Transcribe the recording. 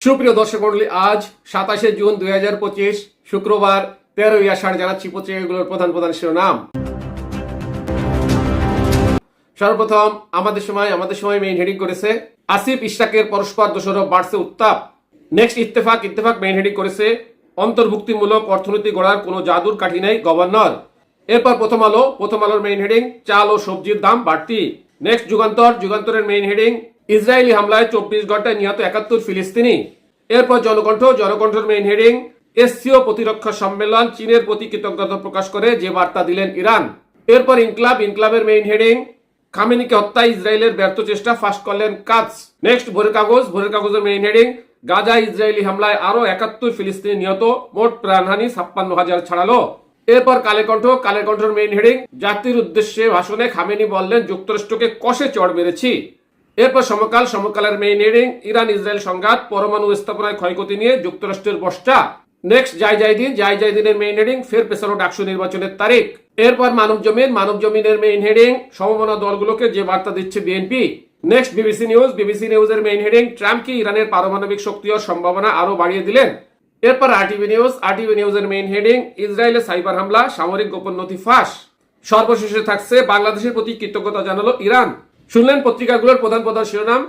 সুপ্রিয় দর্শক মন্ডলী, আজ 27 জুন 2025 শুক্রবার 13ই আষাঢ়। জানাচ্ছি পত্রিকাগুলোর প্রধান প্রধান শিরোনাম। সর্বপ্রথম আমাদের সময় মেইন হেডিং করেছে আসিফ ইশরাকের পরস্পর দোষারোপ, বাড়ছে উত্তাপ। নেক্সট ইত্তেফাক মেইন হেডিং করেছে অন্তর্ভুক্তিমূলক অর্থনীতি গড়ার কোনো জাদুর কাঠি নেই গভর্নর। এরপর প্রথম আলোর মেইন হেডিং চাল ও সবজির দাম বাড়তি। নেক্সট যুগান্তরের মেইন হেডিং ইসরায়েলি হামলায় 24 ঘন্টায় নিহত 71 ফিলিস্তিনি। এরপর জনকণ্ঠের মেইন হেডিং এসসিও প্রতিরক্ষা সম্মেলন, চীনের প্রতি কৃতজ্ঞতা প্রকাশ করে যে বার্তা দিলেন ইরান। এরপর ইনকলাবের মেইন হেডিং খামেনিকে হত্যায় ইসরায়েলের ব্যর্থ চেষ্টা, ফাঁস করলেন কাজ। নেক্সট ভোরের কাগজের মেইন হেডিং গাজায় ইসরায়েলি হামলায় আরো 71 ফিলিস্তিনি নিহত, মোট প্রাণহানি 56,000 ছাড়ালো। এরপর কালের কণ্ঠের মেইন হেডিং জাতির উদ্দেশ্যে ভাষণে খামেনি বললেন যুক্তরাষ্ট্রকে কষে চড় মেরেছি। এরপর সমকালের মেইন হেডিং ইরান ইসরায়েল সংঘাত, পরমাণু স্থাপনায় ক্ষয়ক্ষতি নিয়ে যুক্তরাষ্ট্রের বস্তা। নেক্সট জাইদিনের মেইন হেডিং ফের পেছানো ডাকসু নির্বাচনের তারিখ। এরপর মানবজমিনের মেইন হেডিং সমমনা দলগুলোকে যে বার্তা দিচ্ছে বিএনপি। নেক্সট বিবিসি নিউজের মেইন হেডিং ট্রাম্প কি ইরানের পারমাণবিক শক্তি ও সম্ভাবনা আরো বাড়িয়ে দিলেন। এরপর আরটিভি নিউজের মেইন হেডিং ইসরায়েলের সাইবার হামলা, সামরিক গোপন নথি ফাঁস। সর্বশেষে থাকছে বাংলাদেশের প্রতি কৃতজ্ঞতা জানালো ইরান। শুনলেন পত্রিকাগুলোর প্রধান প্রধান শিরোনাম।